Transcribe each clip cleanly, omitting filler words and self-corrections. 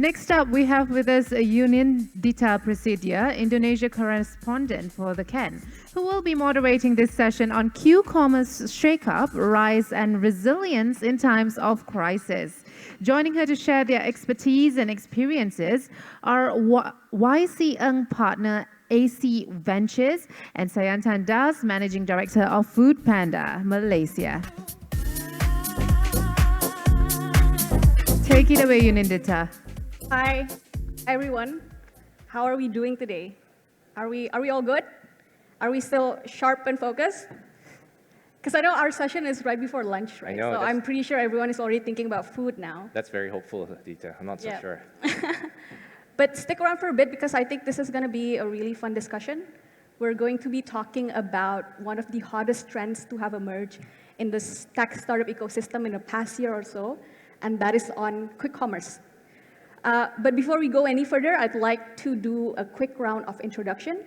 Next up, we have with us Yunin Dita Prasidia, Indonesia correspondent for the Ken, who will be moderating this session on Q-commerce shake-up, rise and resilience in times of crisis. Joining her to share their expertise and experiences are YC Eng partner AC Ventures and Sayantan Das, Managing Director of Foodpanda, Malaysia. Take it away, Yunindita. Hi, everyone. How are we doing today? Are we all good? Are we still sharp and focused? Because I know our session is right before lunch, right? So I'm pretty sure everyone is already thinking about food now. That's very hopeful, Dita. I'm not so sure. But stick around for a bit because I think this is going to be a really fun discussion. We're going to be talking about one of the hottest trends to have emerged in the tech startup ecosystem in the past year or so, and that is on quick commerce. But before we go any further, I'd like to do a quick round of introduction.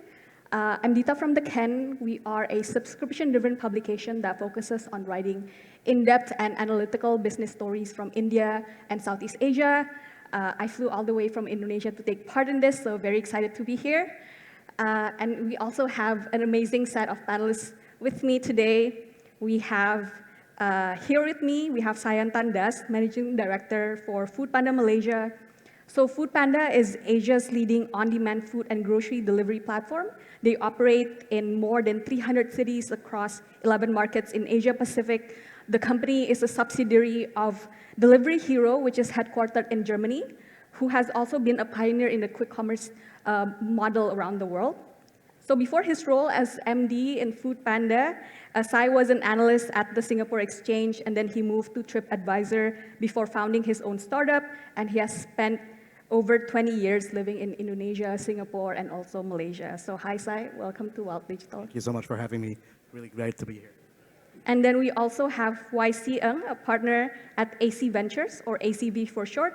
I'm Dita from the Ken. We are a subscription-driven publication that focuses on writing in-depth and analytical business stories from India and Southeast Asia. I flew all the way from Indonesia to take part in this, so very excited to be here. And we also have an amazing set of panelists with me today. We have here with me, we have Sayantan Das, Managing Director for Foodpanda Malaysia. So Foodpanda is Asia's leading on-demand food and grocery delivery platform. They operate in more than 300 cities across 11 markets in Asia Pacific. The company is a subsidiary of Delivery Hero, which is headquartered in Germany, who has also been a pioneer in the quick commerce model around the world. So before his role as MD in Foodpanda, Sai was an analyst at the Singapore Exchange, and then he moved to TripAdvisor before founding his own startup, and he has spent over 20 years living in Indonesia, Singapore, and also Malaysia. So hi, Sai. Welcome to Wild Digital. Thank you so much for having me. Really great to be here. And then we also have YC Eng, a partner at AC Ventures, or ACV for short.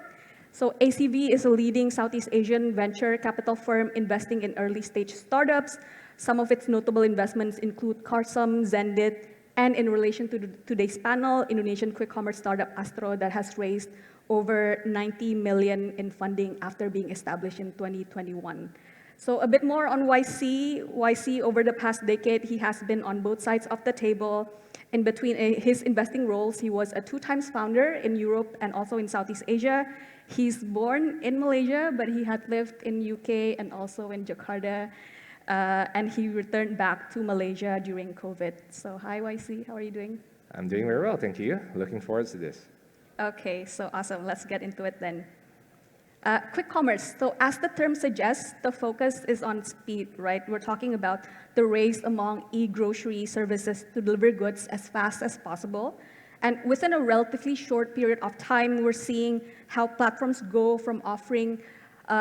So ACV is a leading Southeast Asian venture capital firm investing in early-stage startups. Some of its notable investments include Carsum, Zendit, and in relation to today's panel, Indonesian quick commerce startup Astro that has raised over 90 million in funding after being established in 2021. So a bit more on YC. YC, over the past decade, he has been on both sides of the table. In between his investing roles, he was a 2-time founder in Europe and also in Southeast Asia. He's born in Malaysia, but he had lived in UK and also in Jakarta. And he returned back to Malaysia during COVID. So hi, YC, how are you doing? I'm doing very well, thank you. Looking forward to this. Okay, so awesome. Let's get into it then. Quick commerce. So as the term suggests, the focus is on speed, right? We're talking about the race among e-grocery services to deliver goods as fast as possible. And within a relatively short period of time, we're seeing how platforms go from offering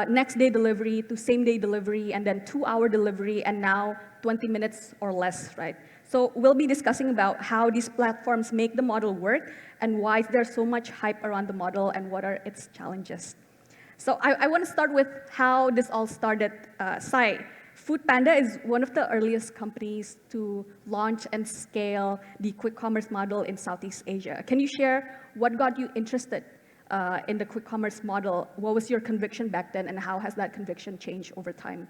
next-day delivery to same-day delivery, and then 2-hour delivery, and now 20 minutes or less, right? So we'll be discussing about how these platforms make the model work and why there's so much hype around the model and what are its challenges. So I want to start with how this all started. Sai, Foodpanda is one of the earliest companies to launch and scale the quick commerce model in Southeast Asia. Can you share what got you interested in the quick commerce model? What was your conviction back then, and how has that conviction changed over time?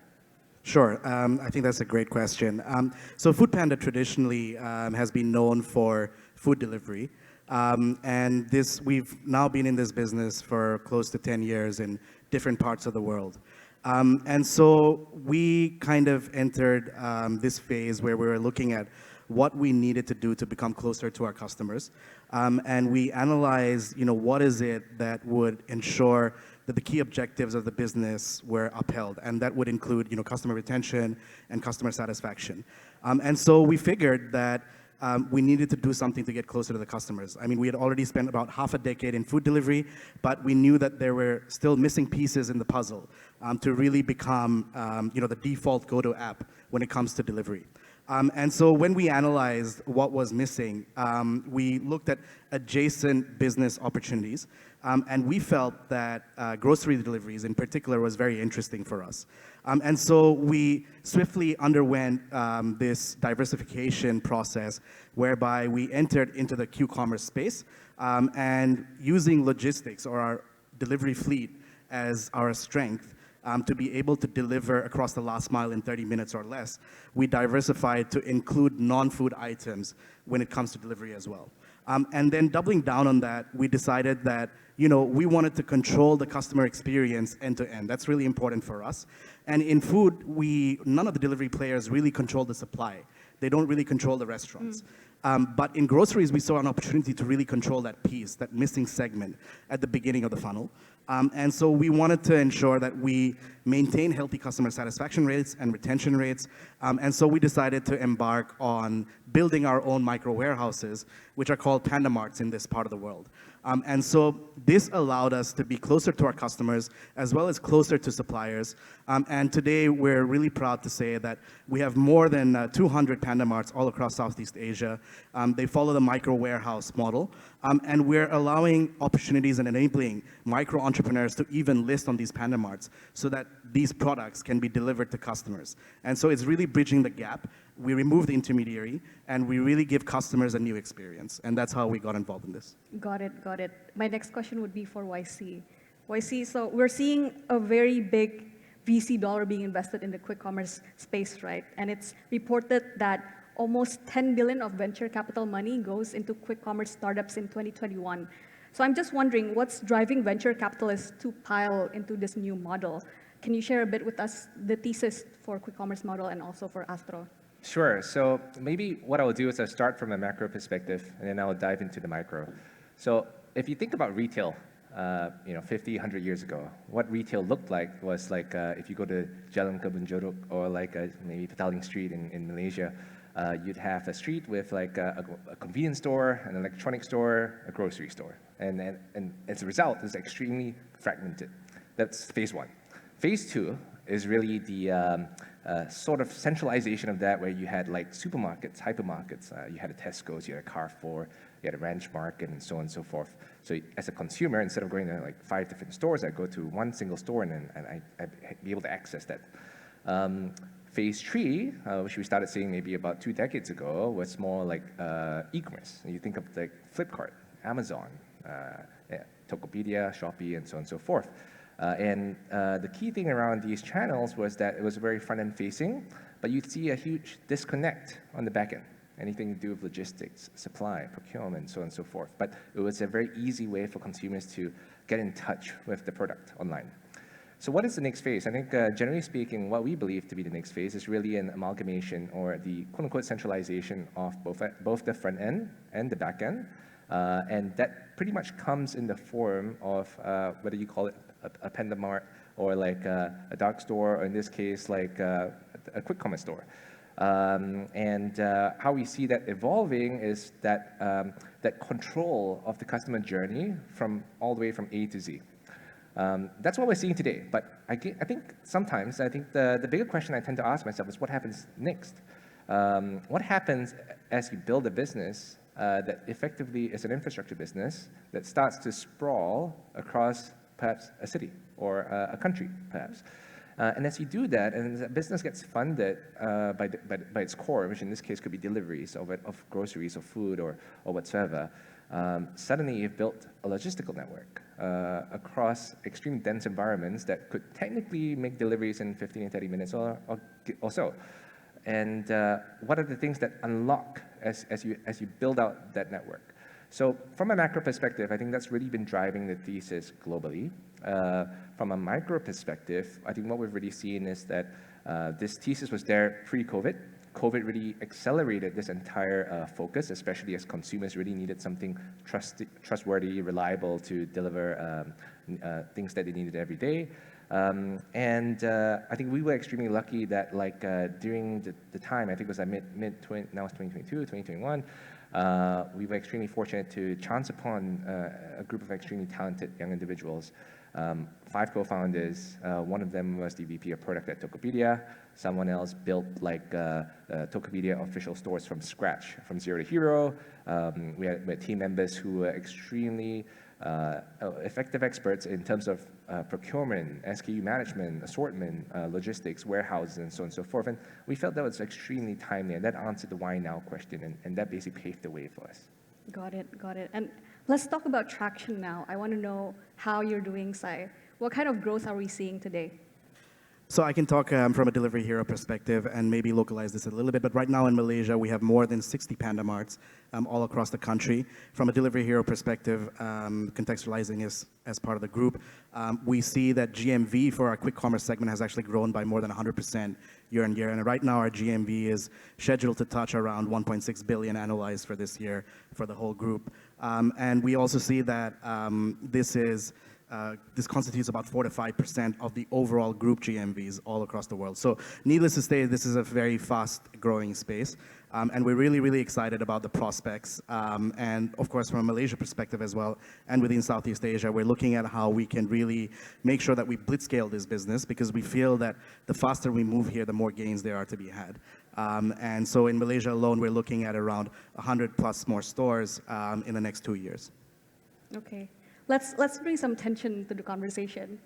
Sure, I think that's a great question. So Foodpanda traditionally has been known for food delivery. And we've now been in this business for close to 10 years in different parts of the world. And so we kind of entered this phase where we were looking at what we needed to do to become closer to our customers. And we analyzed, what is it that would ensure that the key objectives of the business were upheld, and that would include, customer retention and customer satisfaction. And so we figured that we needed to do something to get closer to the customers. I mean, we had already spent about half a decade in food delivery, but we knew that there were still missing pieces in the puzzle to really become, the default go-to app when it comes to delivery. And so when we analyzed what was missing, we looked at adjacent business opportunities, and we felt that grocery deliveries in particular was very interesting for us. And so we swiftly underwent this diversification process whereby we entered into the Q-commerce space and using logistics or our delivery fleet as our strength, to be able to deliver across the last mile in 30 minutes or less, we diversified to include non-food items when it comes to delivery as well. And then doubling down on that, we decided that we wanted to control the customer experience end to end. That's really important for us. And in food, none of the delivery players really control the supply. They don't really control the restaurants. But in groceries, we saw an opportunity to really control that piece, that missing segment at the beginning of the funnel. And so we wanted to ensure that we maintain healthy customer satisfaction rates and retention rates. And so we decided to embark on building our own micro warehouses, which are called Panda Marts in this part of the world. And so this allowed us to be closer to our customers as well as closer to suppliers. And today we're really proud to say that we have more than 200 Panda Marts all across Southeast Asia. They follow the micro warehouse model. And we're allowing opportunities and enabling micro entrepreneurs to even list on these Panda Marts so that these products can be delivered to customers. And so it's really bridging the gap. We remove the intermediary, and we really give customers a new experience. And that's how we got involved in this. Got it, got it. My next question would be for YC. YC, so we're seeing a very big VC dollar being invested in the quick commerce space, right? And it's reported that almost 10 billion of venture capital money goes into quick commerce startups in 2021. So I'm just wondering, what's driving venture capitalists to pile into this new model? Can you share a bit with us the thesis for quick commerce model and also for Astro? Sure. So maybe what I'll do is I'll start from a macro perspective, and then I'll dive into the micro. So if you think about retail, 50, 100 years ago, what retail looked like was like if you go to Jalan Kebun Jeruk or like maybe Petaling Street in Malaysia, you'd have a street with like a convenience store, an electronics store, a grocery store. And as a result, it's extremely fragmented. That's phase one. Phase two is really the sort of centralization of that, where you had like supermarkets, hypermarkets, you had a Tesco's, you had a Carrefour, you had a Ranch Market, and so on and so forth. So as a consumer, instead of going to like 5 different stores, I go to one single store and I'd be able to access that. Phase three, which we started seeing maybe about 2 decades ago, was more like e-commerce. You think of like Flipkart, Amazon, Tokopedia, Shopee, and so on and so forth. And the key thing around these channels was that it was very front-end facing, but you'd see a huge disconnect on the back end. Anything to do with logistics, supply, procurement, so on and so forth. But it was a very easy way for consumers to get in touch with the product online. So what is the next phase? I think generally speaking, what we believe to be the next phase is really an amalgamation or the quote-unquote centralization of both the front end and the back end. And that pretty much comes in the form of whether you call it a Panda Mart or like a dark store, or in this case, like a quick commerce store. And how we see that evolving is that that control of the customer journey from all the way from A to Z. That's what we're seeing today. But I think sometimes, the bigger question I tend to ask myself is what happens next? What happens as you build a business that effectively is an infrastructure business that starts to sprawl across perhaps a city or a country, perhaps? And as you do that, and the business gets funded by its core, which in this case could be deliveries of groceries or food or whatsoever, suddenly you've built a logistical network across extremely dense environments that could technically make deliveries in 15 and 30 minutes or so. And what are the things that unlock as you build out that network? So from a macro perspective, I think that's really been driving the thesis globally. From a micro perspective, I think what we've really seen is that this thesis was there pre-COVID. COVID really accelerated this entire focus, especially as consumers really needed something trustworthy, reliable to deliver things that they needed every day. And I think we were extremely lucky that like during the time, I think it was now it's 2022, 2021, we were extremely fortunate to chance upon a group of extremely talented young individuals. 5 co-founders. One of them was the VP of product at Tokopedia. Someone else built like Tokopedia official stores from scratch, from zero to hero. We had team members who were extremely effective experts in terms of procurement, SKU management, assortment, logistics, warehouses, and so on and so forth. And we felt that was extremely timely, and that answered the why now question, and that basically paved the way for us. Got it, got it. And let's talk about traction now. I want to know how you're doing, Sai. What kind of growth are we seeing today? So I can talk from a delivery hero perspective and maybe localize this a little bit. But right now in Malaysia, we have more than 60 Panda Marts all across the country. From a delivery hero perspective, contextualizing is as part of the group, we see that GMV for our quick commerce segment has actually grown by more than 100% year on year. And right now our GMV is scheduled to touch around 1.6 billion annualized for this year for the whole group. And we also see that this constitutes about 4 to 5% of the overall group GMVs all across the world. So needless to say, this is a very fast-growing space. And we're really, really excited about the prospects. And of course, from a Malaysia perspective as well, and within Southeast Asia, we're looking at how we can really make sure that we blitzscale this business, because we feel that the faster we move here, the more gains there are to be had. And so in Malaysia alone, we're looking at around 100 plus more stores in the next 2 years. Okay. Let's bring some tension to the conversation.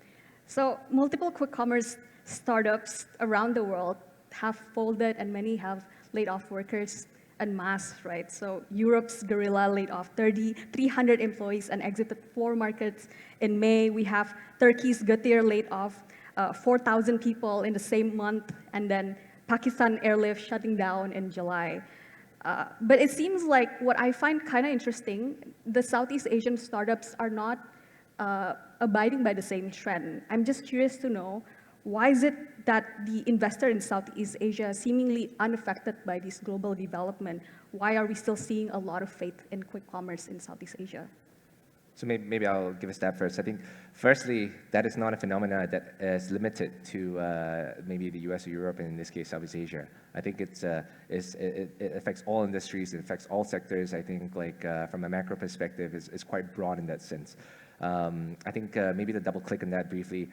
So multiple quick commerce startups around the world have folded, and many have laid off workers en masse, right? So Europe's Gorilla laid off 300 employees and exited 4 markets. In May, we have Turkey's Getir laid off 4,000 people in the same month, and then Pakistan Airlift shutting down in July. But it seems like what I find kind of interesting, the Southeast Asian startups are not abiding by the same trend. I'm just curious to know, why is it that the investor in Southeast Asia is seemingly unaffected by this global development? Why are we still seeing a lot of faith in quick commerce in Southeast Asia? So maybe I'll give a stab first. I think, firstly, that is not a phenomenon that is limited to maybe the US or Europe, and in this case, Southeast Asia. I think it affects all industries, it affects all sectors. I think, like, from a macro perspective, is quite broad in that sense. I think maybe to double click on that briefly,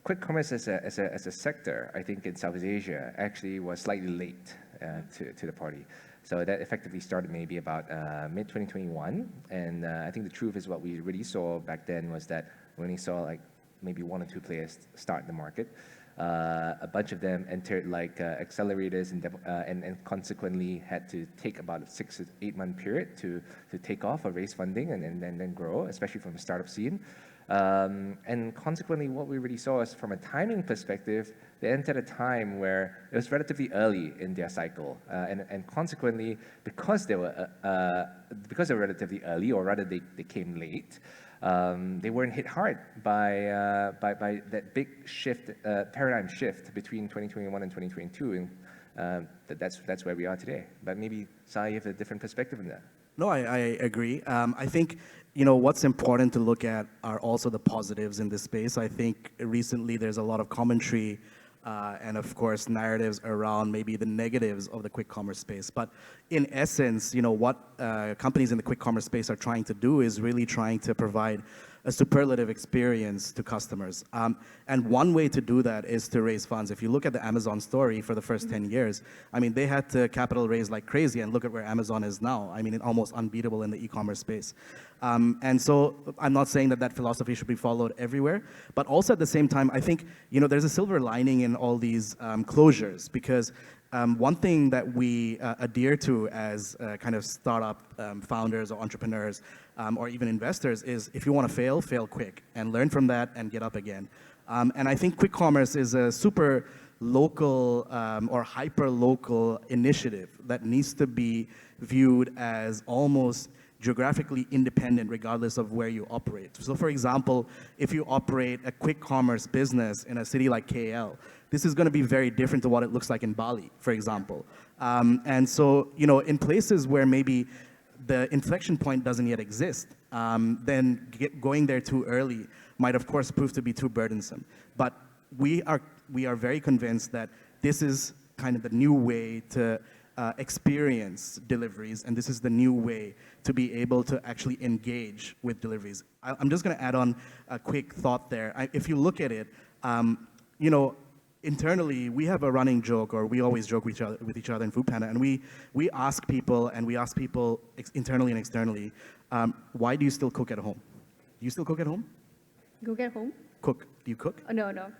quick commerce as a sector, I think in Southeast Asia actually was slightly late to the party. So that effectively started maybe about mid-2021. And I think the truth is what we really saw back then was that we only saw like maybe 1 or 2 players start the market. A bunch of them entered like accelerators and consequently had to take about a 6 to 8 month period to take off or raise funding and then grow, especially from the startup scene. And consequently, what we really saw is, from a timing perspective, they entered a time where it was relatively early in their cycle, and consequently, because they were relatively early, or rather they came late, they weren't hit hard by that big shift, paradigm shift between 2021 and 2022, and that's where we are today. But maybe Sai, you have a different perspective on that. No, I agree. I think, what's important to look at are also the positives in this space. I think recently there's a lot of commentary and of course narratives around maybe the negatives of the quick commerce space. But in essence, what companies in the quick commerce space are trying to do is really trying to provide a superlative experience to customers. And one way to do that is to raise funds. If you look at the Amazon story for the first 10 years, I mean, they had to capital raise like crazy, and look at where Amazon is now. I mean, it's almost unbeatable in the e-commerce space. And so I'm not saying that philosophy should be followed everywhere, but also at the same time, I think, there's a silver lining in all these closures, because one thing that we adhere to as kind of startup founders or entrepreneurs or even investors is, if you want to fail, fail quick and learn from that and get up again. And I think quick commerce is a super local or hyper-local initiative that needs to be viewed as almost geographically independent regardless of where you operate. So for example, if you operate a quick commerce business in a city like KL, this is going to be very different to what it looks like in Bali, for example. And so, in places where maybe the inflection point doesn't yet exist, then going there too early might of course prove to be too burdensome. But we are very convinced that this is kind of the new way to experience deliveries, and this is the new way to be able to actually engage with deliveries. I'm just going to add on a quick thought there. If you look at it, internally, we have a running joke, or we always joke with each other in Foodpanda, and we ask people internally and externally, why do you still cook at home? Do you still cook at home? Go get home? Cook. Do you cook? Oh, no.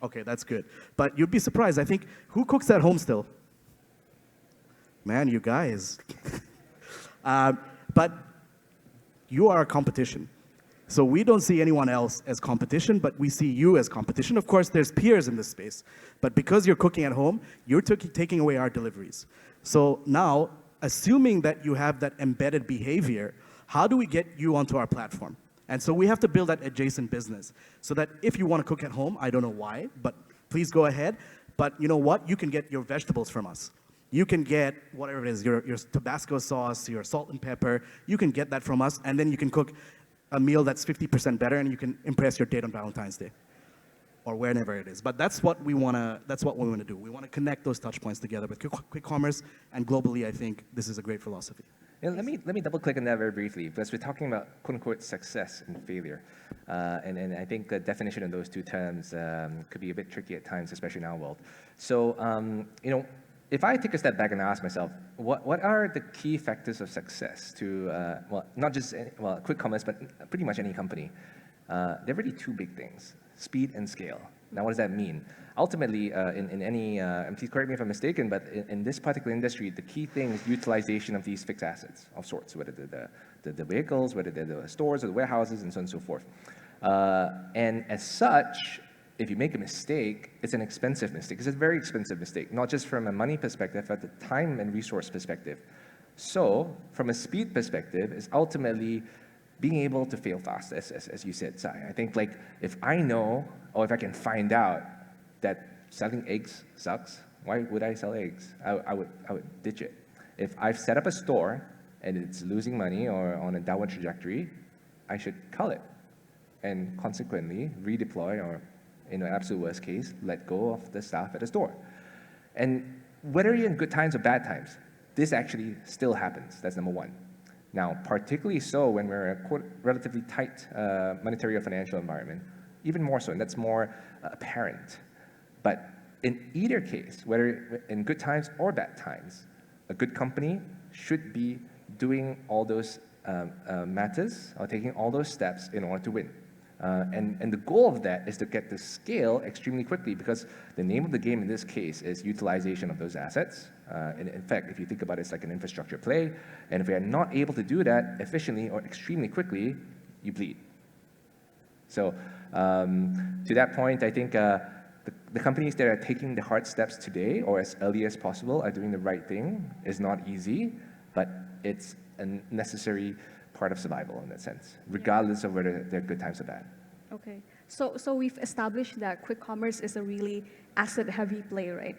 Okay, that's good. But you'd be surprised. I think, who cooks at home still? Man, you guys. But you are a competition. So we don't see anyone else as competition, but we see you as competition. Of course, there's peers in this space, but because you're cooking at home, you're taking away our deliveries. So now, assuming that you have that embedded behavior, how do we get you onto our platform? And so we have to build that adjacent business so that if you want to cook at home, I don't know why, but please go ahead. But you know what? You can get your vegetables from us. You can get whatever it is, your Tabasco sauce, your salt and pepper. You can get that from us, and then you can cook a meal that's 50% better, and you can impress your date on Valentine's Day, or whenever it is. But that's what we wanna do. We wanna connect those touch points together with quick commerce, and globally, I think this is a great philosophy. And let me double click on that very briefly, because we're talking about quote unquote success and failure, and I think the definition of those two terms could be a bit tricky at times, especially in our world. So you know, if I take a step back and ask myself, what are the key factors of success to, well, not just, quick commerce, but pretty much any company? There are really two big things, speed and scale. Now, what does that mean? Ultimately, in any, and please correct me if I'm mistaken, but in this particular industry, the key thing is utilization of these fixed assets of sorts, whether they're the vehicles, whether they're the stores or the warehouses, and so on and so forth. And as such, if you make a mistake, it's an expensive mistake. It's a very expensive mistake, not just from a money perspective, but the time and resource perspective. So, from a speed perspective, it's ultimately being able to fail fast, as you said, Sai. I think like if I know, or if I can find out that selling eggs sucks, why would I sell eggs? I would ditch it. If I've set up a store and it's losing money or on a downward trajectory, I should cull it and consequently redeploy, or in the absolute worst case, let go of the staff at the store. And whether you're in good times or bad times, this actually still happens. That's number one. Now, particularly so when we're in a quote, relatively tight monetary or financial environment, even more so, and that's more apparent. But in either case, whether in good times or bad times, a good company should be doing all those matters or taking all those steps in order to win. And the goal of that is to get to scale extremely quickly, because the name of the game in this case is utilization of those assets. And in fact, if you think about it, it's like an infrastructure play. And if we are not able to do that efficiently or extremely quickly, you bleed. So to that point, I think the companies that are taking the hard steps today or as early as possible are doing the right thing. Is not easy, but it's a necessary part of survival in that sense, regardless of whether they're good times or bad. Okay, so we've established that quick commerce is a really asset-heavy play, right?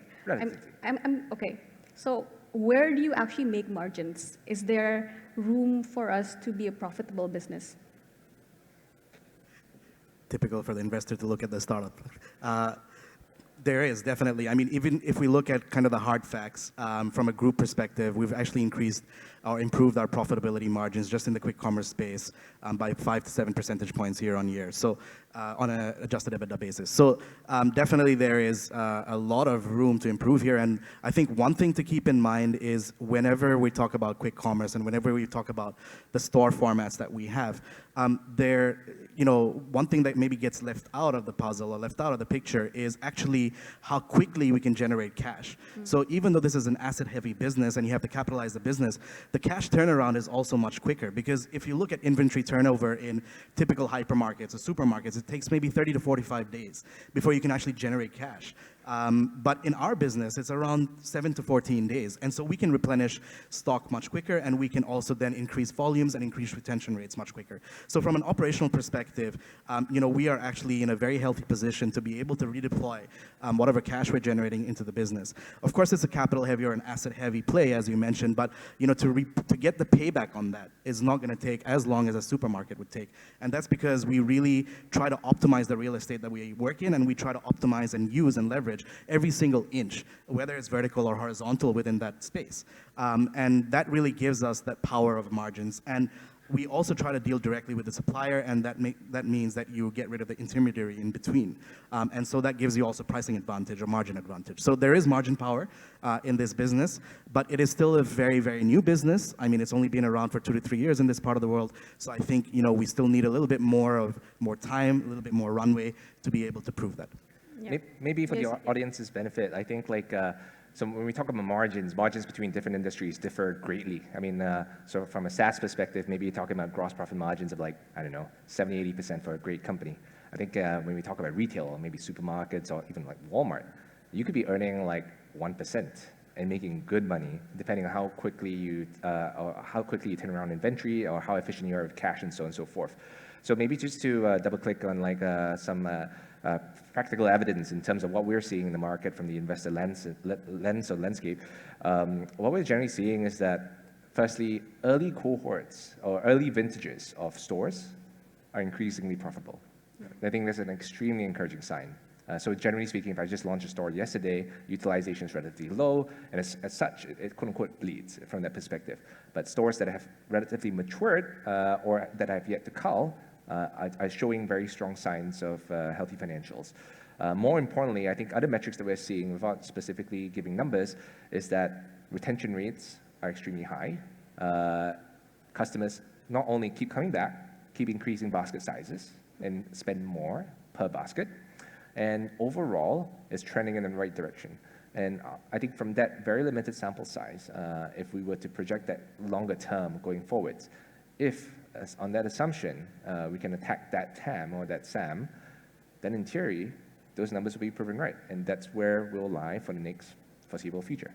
Okay, so where do you actually make margins? Is there room for us to be a profitable business? Typical for the investor to look at the startup. There is, definitely. I mean, even if we look at kind of the hard facts, from a group perspective, we've actually increased or improved our profitability margins just in the quick commerce space by 5 to 7 percentage points year on year, so on an adjusted EBITDA basis. So definitely there is a lot of room to improve here. And I think one thing to keep in mind is whenever we talk about quick commerce and whenever we talk about the store formats that we have, one thing that maybe gets left out of the puzzle or left out of the picture is actually how quickly we can generate cash. So even though this is an asset-heavy business and you have to capitalize the business, the cash turnaround is also much quicker, because if you look at inventory turnover in typical hypermarkets or supermarkets, it takes maybe 30 to 45 days before you can actually generate cash. But in our business, it's around 7 to 14 days. And so we can replenish stock much quicker, and we can also then increase volumes and increase retention rates much quicker. So from an operational perspective, we are actually in a very healthy position to be able to redeploy whatever cash we're generating into the business. Of course, it's a capital-heavy or an asset-heavy play, as you mentioned, but to get the payback on that is not going to take as long as a supermarket would take. And that's because we really try to optimize the real estate that we work in, and we try to optimize and use and leverage every single inch, whether it's vertical or horizontal within that space. And that really gives us that power of margins. And we also try to deal directly with the supplier, and that means that you get rid of the intermediary in between. And so that gives you also pricing advantage or margin advantage. So there is margin power in this business, but it is still a very, very new business. I mean, it's only been around for 2 to 3 years in this part of the world. So I think, we still need a little bit more time, a little bit more runway to be able to prove that. Yeah. Maybe for the audience's benefit, I think So when we talk about margins, margins between different industries differ greatly. I mean, so from a SaaS perspective, maybe you're talking about gross profit margins of like, I don't know, 70, 80% for a great company. I think when we talk about retail, or maybe supermarkets, or even like Walmart, you could be earning like 1% and making good money, depending on how quickly you turn around inventory, or how efficient you are with cash, and so on and so forth. So maybe just to double click on like some practical evidence in terms of what we're seeing in the market from the investor lens or landscape. What we're generally seeing is that, firstly, early cohorts or early vintages of stores are increasingly profitable. I think that's an extremely encouraging sign. So generally speaking, if I just launched a store yesterday, utilization is relatively low, and as such, it quote unquote bleeds from that perspective. But stores that have relatively matured or that have yet to cull are showing very strong signs of healthy financials. More importantly, I think other metrics that we're seeing, without specifically giving numbers, is that retention rates are extremely high. Customers not only keep coming back, keep increasing basket sizes and spend more per basket, and overall is trending in the right direction. And I think from that very limited sample size, if we were to project that longer term going forwards, if on that assumption we can attack that TAM or that SAM, then in theory, those numbers will be proven right. And that's where we'll lie for the next foreseeable future.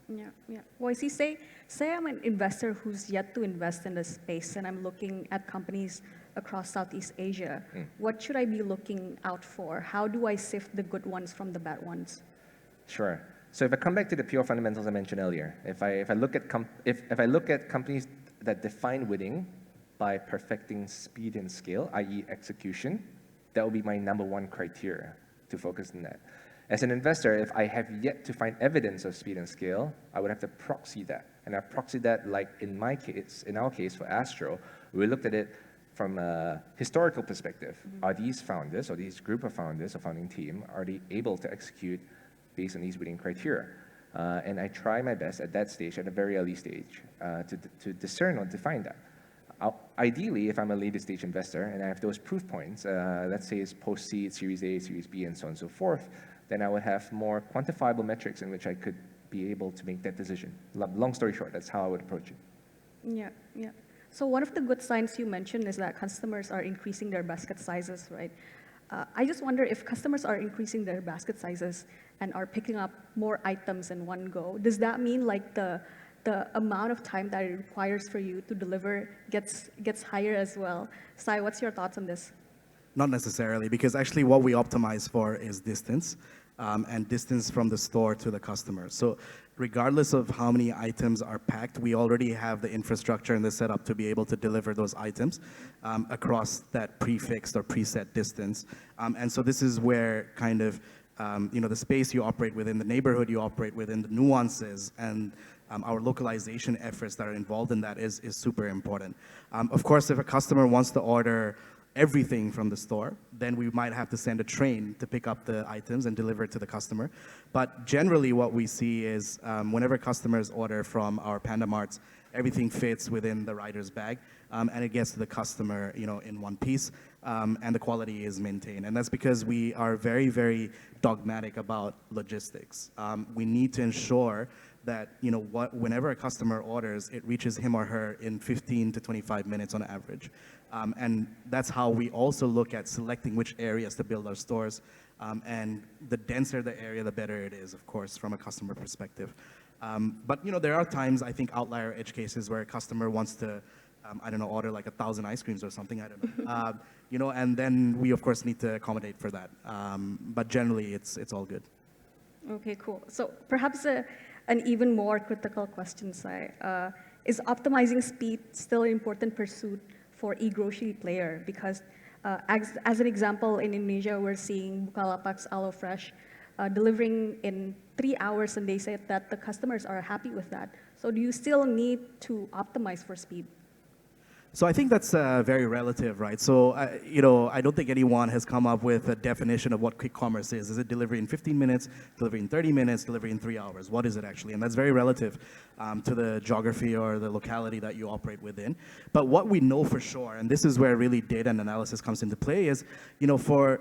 Yeah, yeah. Well, say I'm an investor who's yet to invest in this space, and I'm looking at companies across Southeast Asia. What should I be looking out for? How do I sift the good ones from the bad ones? Sure. So if I come back to the pure fundamentals I mentioned earlier, if I look at companies that define winning by perfecting speed and scale, i.e. execution, that will be my number one criteria to focus on that. As an investor, if I have yet to find evidence of speed and scale, I would have to proxy that. And I proxy that, like in our case for Astro, we looked at it from a historical perspective. Are these founders, or these group of founders or founding team, are they able to execute based on these winning criteria? And I try my best at that stage, at a very early stage, to discern or define that. Ideally, if I'm a later stage investor and I have those proof points, let's say it's post-seed, Series A, Series B, and so on and so forth, then I would have more quantifiable metrics in which I could be able to make that decision. Long story short, that's how I would approach it. Yeah, yeah. So one of the good signs you mentioned is that customers are increasing their basket sizes, right? I just wonder if customers are increasing their basket sizes and are picking up more items in one go, does that mean like the amount of time that it requires for you to deliver gets higher as well? Sai, what's your thoughts on this? Not necessarily, because actually what we optimize for is distance, and distance from the store to the customer. So regardless of how many items are packed, we already have the infrastructure and the setup to be able to deliver those items across that prefixed or preset distance. And so this is where kind of the space you operate within, the neighborhood you operate within, the nuances and our localization efforts that are involved in that is super important. Of course, if a customer wants to order everything from the store, then we might have to send a train to pick up the items and deliver it to the customer. But generally what we see is whenever customers order from our Panda Marts, everything fits within the rider's bag, and it gets to the customer in one piece, and the quality is maintained. And that's because we are very, very dogmatic about logistics. We need to ensure that whenever a customer orders, it reaches him or her in 15 to 25 minutes on average. And that's how we also look at selecting which areas to build our stores. And the denser the area, the better it is, of course, from a customer perspective. But there are times, I think, outlier edge cases where a customer wants to, order like 1,000 ice creams or something, I don't know. And then we, of course, need to accommodate for that. But generally, it's all good. Okay, cool. So perhaps an even more critical question, Sai. Is optimizing speed still an important pursuit for e-grocery player? Because as an example, in Indonesia, we're seeing Bukalapak's HelloFresh delivering in 3 hours, and they said that the customers are happy with that. So do you still need to optimize for speed? So I think that's very relative, right? So, you know, I don't think anyone has come up with a definition of what quick commerce is. Is it delivery in 15 minutes, delivery in 30 minutes, delivery in 3 hours? What is it actually? And that's very relative to the geography or the locality that you operate within. But what we know for sure, and this is where really data and analysis comes into play, is, you know, for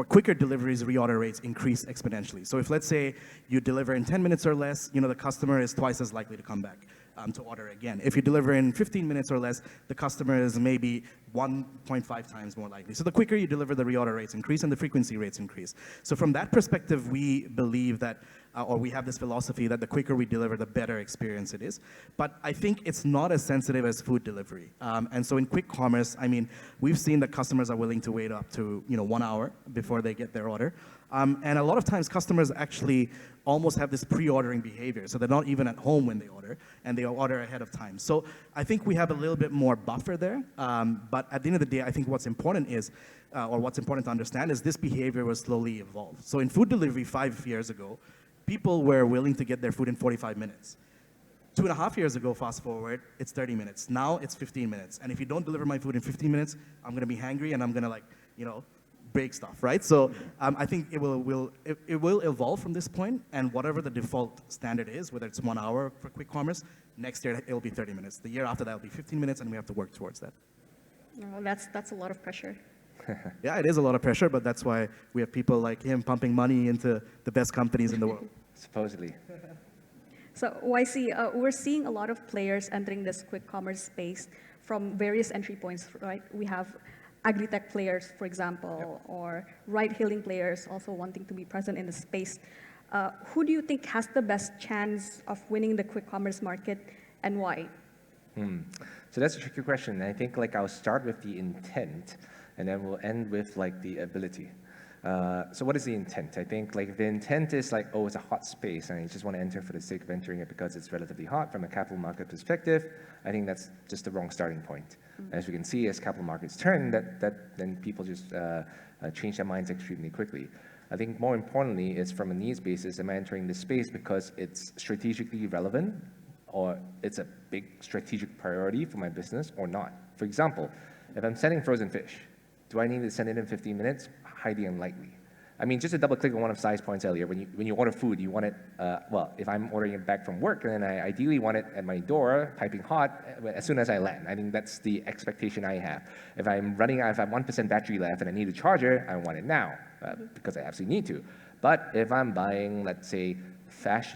quicker deliveries, reorder rates increase exponentially. So if, let's say, you deliver in 10 minutes or less, you know, the customer is twice as likely to come back to order again. If you deliver in 15 minutes or less, the customer is maybe 1.5 times more likely. So the quicker you deliver, the reorder rates increase and the frequency rates increase. So from that perspective, we believe that, or we have this philosophy that the quicker we deliver, the better experience it is. But I think it's not as sensitive as food delivery. And so in quick commerce, I mean, we've seen that customers are willing to wait up to 1 hour before they get their order. And a lot of times customers actually almost have this pre-ordering behavior. So they're not even at home when they order, and they order ahead of time. So I think we have a little bit more buffer there. But at the end of the day, I think what's important is, or what's important to understand is this behavior will slowly evolve. So in food delivery 5 years ago, people were willing to get their food in 45 minutes. 2.5 years ago, fast forward, it's 30 minutes. Now it's 15 minutes. And if you don't deliver my food in 15 minutes, I'm gonna be hangry and I'm gonna break stuff, right? So I think it will evolve from this point, and whatever the default standard is, whether it's 1 hour for quick commerce, next year it'll be 30 minutes. The year after that, it'll be 15 minutes, and we have to work towards that. Oh, that's a lot of pressure. Yeah, it is a lot of pressure, but that's why we have people like him pumping money into the best companies in the world. Supposedly. So YC, we're seeing a lot of players entering this quick commerce space from various entry points, right? We have agri-tech players, for example, or ride-hailing players also wanting to be present in the space. Who do you think has the best chance of winning the quick commerce market, and why? So that's a tricky question. I think I'll start with the intent, and then we'll end with the ability. So what is the intent? I think if the intent is oh, it's a hot space and you just want to enter for the sake of entering it because it's relatively hot from a capital market perspective, I think that's just the wrong starting point. As we can see, as capital markets turn, then people just change their minds extremely quickly. I think more importantly, it's from a needs basis, am I entering this space because it's strategically relevant, or it's a big strategic priority for my business or not? For example, if I'm selling frozen fish, do I need to send it in 15 minutes? Highly unlikely. I mean, just to double click on one of Sai's points earlier, when you order food, you want it, well, if I'm ordering it back from work, then I ideally want it at my door, piping hot, as soon as I land. I think that's the expectation I have. If I have 1% battery left and I need a charger, I want it now, because I absolutely need to. But if I'm buying, let's say,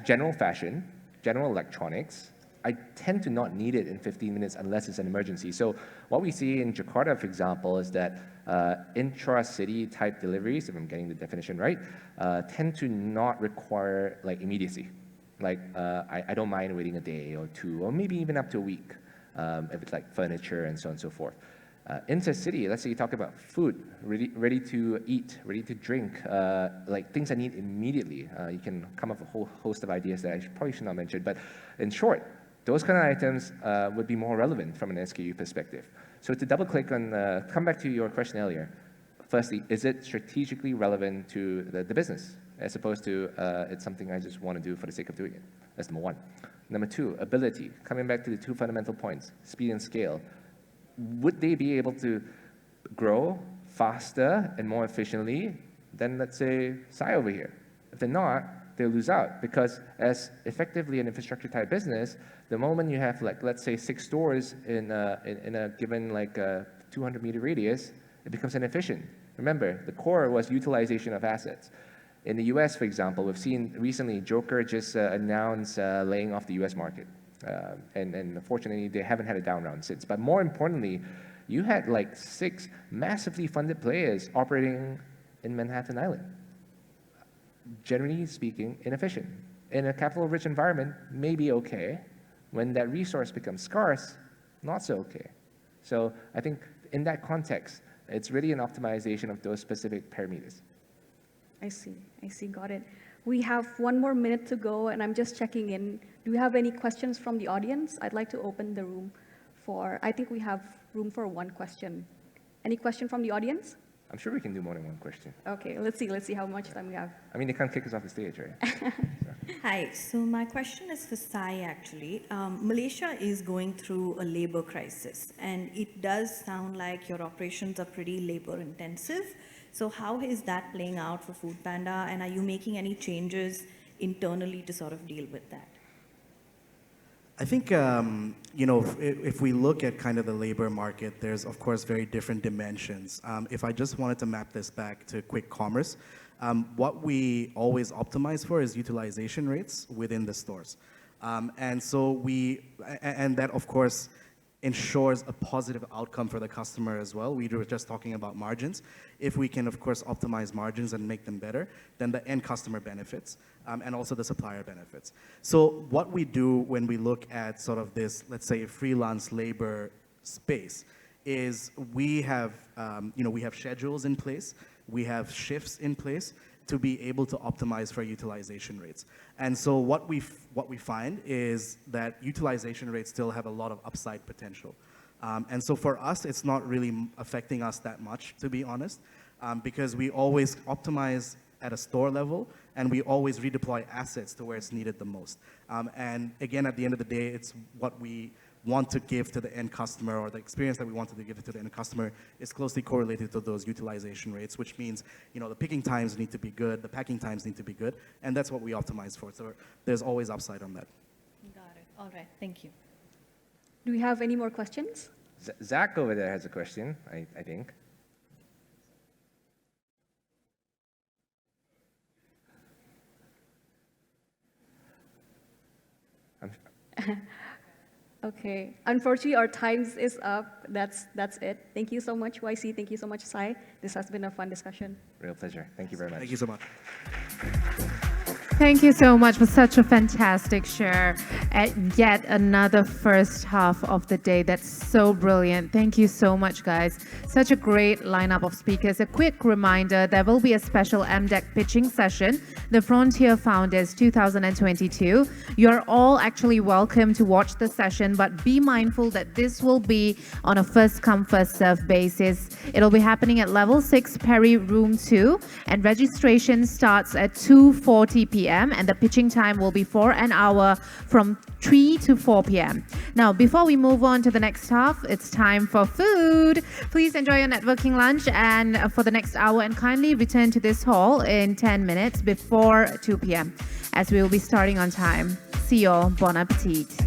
general fashion, general electronics, I tend to not need it in 15 minutes unless it's an emergency. So what we see in Jakarta, for example, is that intra-city type deliveries, if I'm getting the definition right, tend to not require immediacy. I don't mind waiting a day or two, or maybe even up to a week, if it's furniture and so on and so forth. Intercity, let's say you talk about food, ready to eat, ready to drink, things I need immediately. You can come up with a whole host of ideas that I probably should not mention, but in short, those kind of items would be more relevant from an SKU perspective. So to double click on, come back to your question earlier. Firstly, is it strategically relevant to the business, as opposed to it's something I just want to do for the sake of doing it? That's number one. Number two, ability. Coming back to the two fundamental points, speed and scale. Would they be able to grow faster and more efficiently than, let's say, Sai over here? If they're not, they'll lose out, because as effectively an infrastructure type business, the moment you have let's say 6 stores in a given 200-meter radius, it becomes inefficient. Remember, the core was utilization of assets. In the US, for example, we've seen recently Joker just announced laying off the US market. And unfortunately, they haven't had a down round since. But more importantly, you had 6 massively funded players operating in Manhattan Island. Generally speaking, inefficient. In a capital-rich environment, maybe okay. When that resource becomes scarce, not so okay. So I think in that context, it's really an optimization of those specific parameters. I see, got it. We have 1 more minute to go, and I'm just checking in. Do we have any questions from the audience? I'd like to open the room I think we have room for 1 question. Any question from the audience? I'm sure we can do more than 1 question. Okay, let's see how much time we have. I mean, they can't kick us off the stage, right? So. Hi, so my question is for Sai actually. Malaysia is going through a labor crisis, and it does sound like your operations are pretty labor intensive. So how is that playing out for Foodpanda, and are you making any changes internally to sort of deal with that? I think, if we look at kind of the labor market, there's of course very different dimensions. If I just wanted to map this back to quick commerce, what we always optimize for is utilization rates within the stores. And that of course ensures a positive outcome for the customer as well. We were just talking about margins. If we can, of course, optimize margins and make them better, then the end customer benefits, and also the supplier benefits. So what we do when we look at sort of this, let's say, freelance labor space, is we have schedules in place, we have shifts in place to be able to optimize for utilization rates. And so what we find is that utilization rates still have a lot of upside potential. And so for us, it's not really affecting us that much, to be honest, because we always optimize at a store level, and we always redeploy assets to where it's needed the most. And again, at the end of the day, it's what we want to give to the end customer, or the experience that we want to give to the end customer is closely correlated to those utilization rates, which means, the picking times need to be good, the packing times need to be good, and that's what we optimize for. So there's always upside on that. Got it. All right. Thank you. Do we have any more questions? Zach over there has a question, I think. Okay. Unfortunately, our time is up. That's it. Thank you so much, YC. Thank you so much, Sai. This has been a fun discussion. Real pleasure. Thank you very much. Thank you so much. Thank you so much for such a fantastic share at yet another first half of the day. That's so brilliant. Thank you so much, guys. Such a great lineup of speakers. A quick reminder, there will be a special MDEC pitching session, the Frontier Founders 2022. You're all actually welcome to watch the session, but be mindful that this will be on a first-come, first-served basis. It'll be happening at Level 6, Perry Room 2, and registration starts at 2:40 p.m. and the pitching time will be for an hour from 3 to 4 p.m. Now, before we move on to the next half, it's time for food. Please enjoy your networking lunch and for the next hour, and kindly return to this hall in 10 minutes before 2 p.m. as we will be starting on time. See you all. Bon appetit.